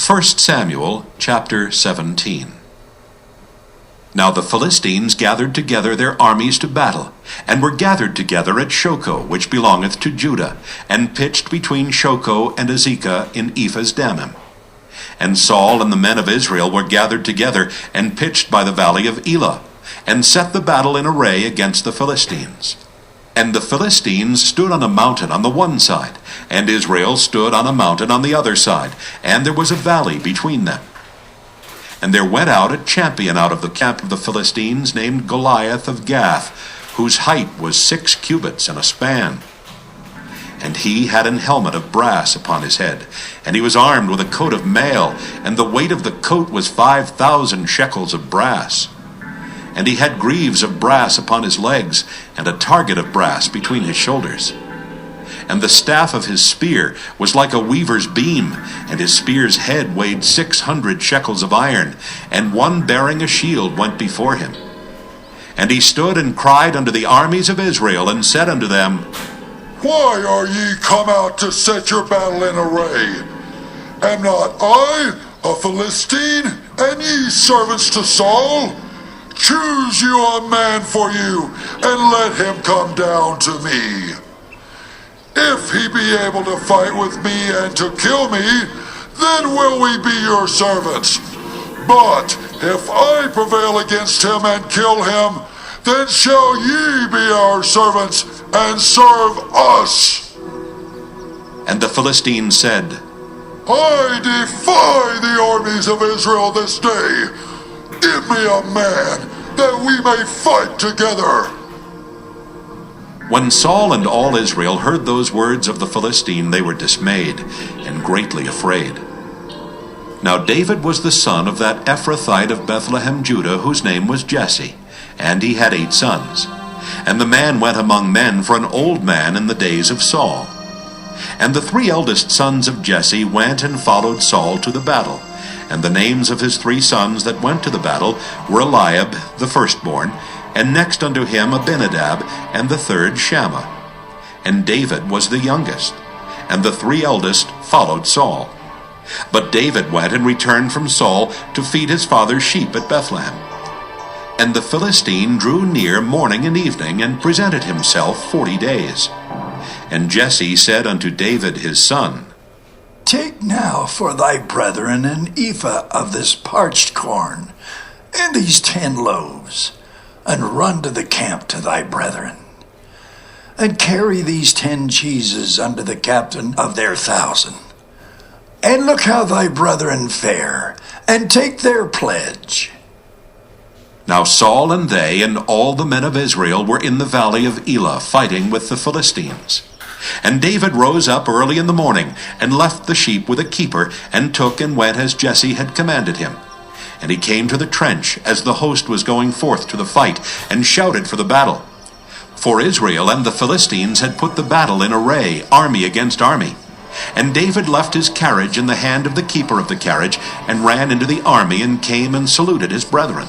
1 Samuel chapter 17. Now the Philistines gathered together their armies to battle, and were gathered together at Shochoh, which belongeth to Judah, and pitched between Shochoh and Azekah in Ephas-Dammim. And Saul and the men of Israel were gathered together, and pitched by the valley of Elah, and set the battle in array against the Philistines. And the Philistines stood on a mountain on the one side, and Israel stood on a mountain on the other side, and there was a valley between them. And there went out a champion out of the camp of the Philistines, named Goliath of Gath, whose height was 6 cubits and a span. And he had an helmet of brass upon his head, and he was armed with a coat of mail, and the weight of the coat was 5,000 shekels of brass. And he had greaves of brass upon his legs, and a target of brass between his shoulders. And the staff of his spear was like a weaver's beam, and his spear's head weighed 600 shekels of iron, and one bearing a shield went before him. And he stood and cried unto the armies of Israel, and said unto them, Why are ye come out to set your battle in array? Am not I a Philistine, and ye servants to Saul? Choose you a man for you, and let him come down to me. If he be able to fight with me and to kill me, then will we be your servants. But if I prevail against him and kill him, then shall ye be our servants and serve us. And the Philistines said, I defy the armies of Israel this day. Give me a man, that we may fight together. When Saul and all Israel heard those words of the Philistine, they were dismayed, and greatly afraid. Now David was the son of that Ephrathite of Bethlehem, Judah, whose name was Jesse, and he had 8 sons. And the man went among men for an old man in the days of Saul. And the 3 eldest sons of Jesse went and followed Saul to the battle. And the names of his 3 sons that went to the battle were Eliab, the firstborn, and next unto him Abinadab, and the third Shammah. And David was the youngest, and the 3 eldest followed Saul. But David went and returned from Saul to feed his father's sheep at Bethlehem. And the Philistine drew near morning and evening, and presented himself 40 days. And Jesse said unto David his son, Take now for thy brethren an ephah of this parched corn, and these 10 loaves, and run to the camp to thy brethren. And carry these 10 cheeses unto the captain of their 1,000. And look how thy brethren fare, and take their pledge. Now Saul and they and all the men of Israel were in the valley of Elah, fighting with the Philistines. And David rose up early in the morning, and left the sheep with a keeper, and took and went as Jesse had commanded him. And he came to the trench as the host was going forth to the fight, and shouted for the battle. For Israel and the Philistines had put the battle in array, army against army. And David left his carriage in the hand of the keeper of the carriage, and ran into the army, and came and saluted his brethren.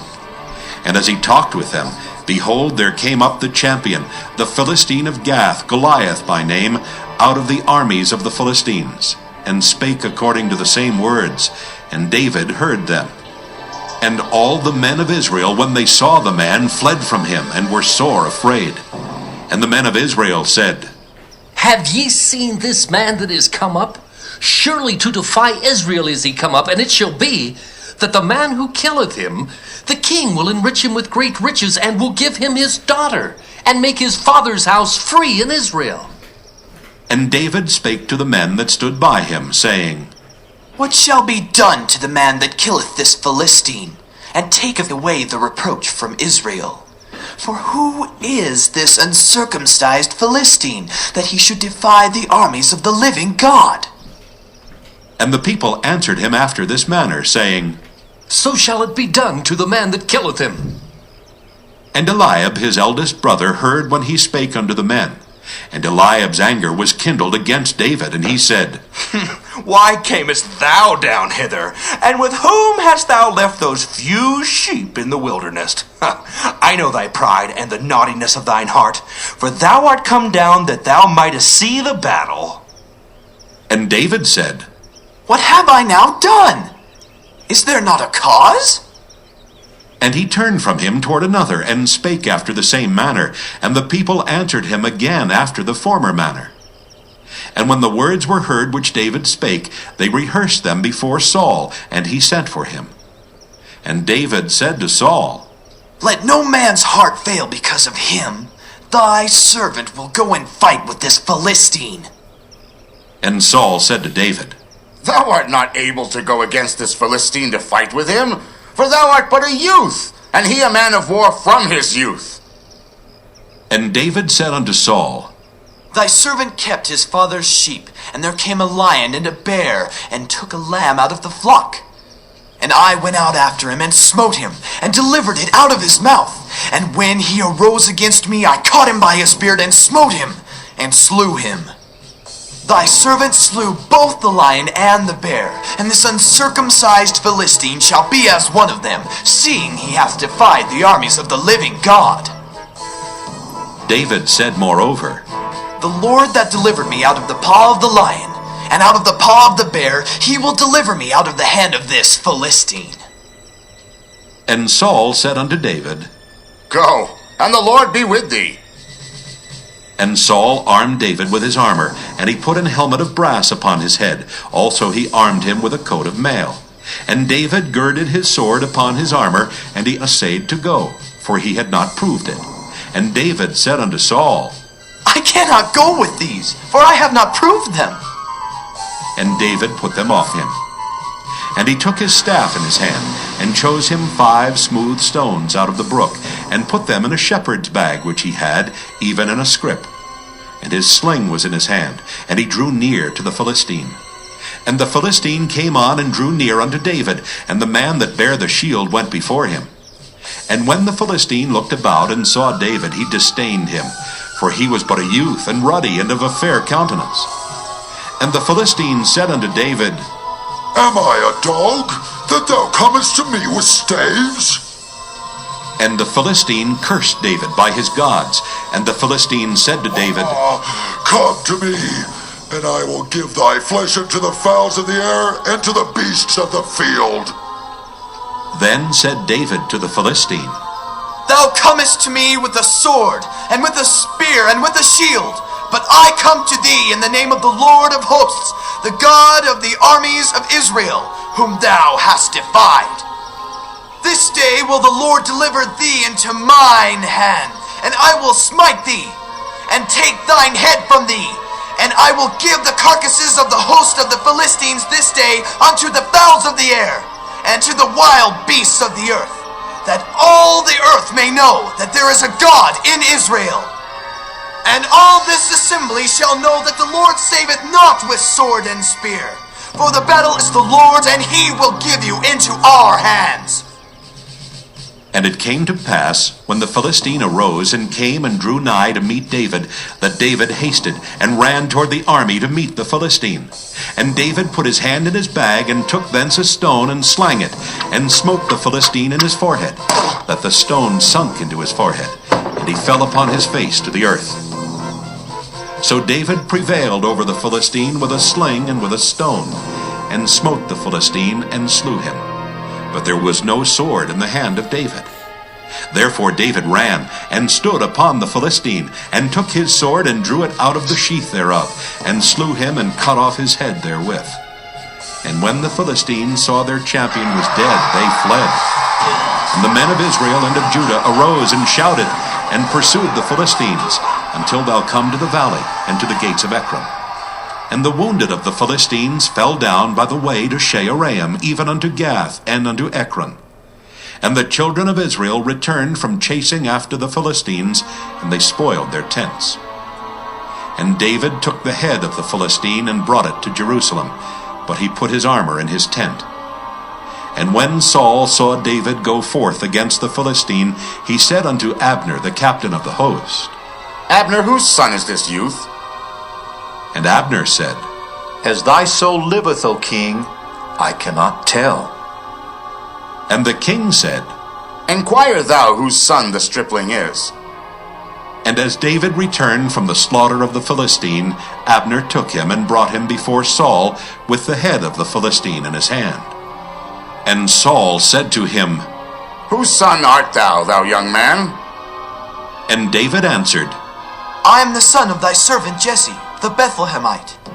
And as he talked with them, behold, there came up the champion, the Philistine of Gath, Goliath by name, out of the armies of the Philistines, and spake according to the same words, and David heard them. And all the men of Israel, when they saw the man, fled from him, and were sore afraid. And the men of Israel said, Have ye seen this man that is come up? Surely to defy Israel is he come up, and it shall be, that the man who killeth him, the king will enrich him with great riches, and will give him his daughter, and make his father's house free in Israel. And David spake to the men that stood by him, saying, What shall be done to the man that killeth this Philistine, and taketh away the reproach from Israel? For who is this uncircumcised Philistine, that he should defy the armies of the living God? And the people answered him after this manner, saying, So shall it be done to the man that killeth him. And Eliab his eldest brother heard when he spake unto the men. And Eliab's anger was kindled against David, and he said, Why camest thou down hither? And with whom hast thou left those few sheep in the wilderness? I know thy pride and the naughtiness of thine heart, for thou art come down that thou mightest see the battle. And David said, What have I now done? Is there not a cause? And he turned from him toward another, and spake after the same manner. And the people answered him again after the former manner. And when the words were heard which David spake, they rehearsed them before Saul, and he sent for him. And David said to Saul, Let no man's heart fail because of him. Thy servant will go and fight with this Philistine. And Saul said to David, Thou art not able to go against this Philistine to fight with him, for thou art but a youth, and he a man of war from his youth. And David said unto Saul, Thy servant kept his father's sheep, and there came a lion and a bear, and took a lamb out of the flock. And I went out after him, and smote him, and delivered it out of his mouth. And when he arose against me, I caught him by his beard, and smote him, and slew him. Thy servant slew both the lion and the bear, and this uncircumcised Philistine shall be as one of them, seeing he hath defied the armies of the living God. David said moreover, The Lord that delivered me out of the paw of the lion, and out of the paw of the bear, he will deliver me out of the hand of this Philistine. And Saul said unto David, Go, and the Lord be with thee. And Saul armed David with his armor, and he put an helmet of brass upon his head. Also he armed him with a coat of mail. And David girded his sword upon his armor, and he essayed to go, for he had not proved it. And David said unto Saul, I cannot go with these, for I have not proved them. And David put them off him. And he took his staff in his hand, and chose him 5 smooth stones out of the brook, and put them in a shepherd's bag which he had, even in a scrip. And his sling was in his hand, and he drew near to the Philistine. And the Philistine came on and drew near unto David, and the man that bare the shield went before him. And when the Philistine looked about and saw David, he disdained him, for he was but a youth, and ruddy, and of a fair countenance. And the Philistine said unto David, Am I a dog, that thou comest to me with staves? And the Philistine cursed David by his gods. And the Philistine said to David, Come to me, and I will give thy flesh unto the fowls of the air, and to the beasts of the field. Then said David to the Philistine, Thou comest to me with a sword, and with a spear, and with a shield. But I come to thee in the name of the Lord of hosts, the God of the armies of Israel, whom thou hast defied. This day will the Lord deliver thee into mine hand, and I will smite thee, and take thine head from thee. And I will give the carcasses of the host of the Philistines this day unto the fowls of the air, and to the wild beasts of the earth, that all the earth may know that there is a God in Israel. And all this assembly shall know that the Lord saveth not with sword and spear, for the battle is the Lord's, and he will give you into our hands. And it came to pass, when the Philistine arose and came and drew nigh to meet David, that David hasted and ran toward the army to meet the Philistine. And David put his hand in his bag, and took thence a stone, and slang it, and smote the Philistine in his forehead, that the stone sunk into his forehead, and he fell upon his face to the earth. So David prevailed over the Philistine with a sling and with a stone, and smote the Philistine, and slew him. But there was no sword in the hand of David. Therefore David ran, and stood upon the Philistine, and took his sword, and drew it out of the sheath thereof, and slew him, and cut off his head therewith. And when the Philistines saw their champion was dead, they fled. And the men of Israel and of Judah arose and shouted, and pursued the Philistines, until thou come to the valley, and to the gates of Ekron. And the wounded of the Philistines fell down by the way to Shaaraim, even unto Gath, and unto Ekron. And the children of Israel returned from chasing after the Philistines, and they spoiled their tents. And David took the head of the Philistine, and brought it to Jerusalem, but he put his armor in his tent. And when Saul saw David go forth against the Philistine, he said unto Abner, the captain of the host, Abner, whose son is this youth? And Abner said, As thy soul liveth, O king, I cannot tell. And the king said, Enquire thou whose son the stripling is. And as David returned from the slaughter of the Philistine, Abner took him and brought him before Saul with the head of the Philistine in his hand. And Saul said to him, Whose son art thou, thou young man? And David answered, I am the son of thy servant Jesse, the Bethlehemite.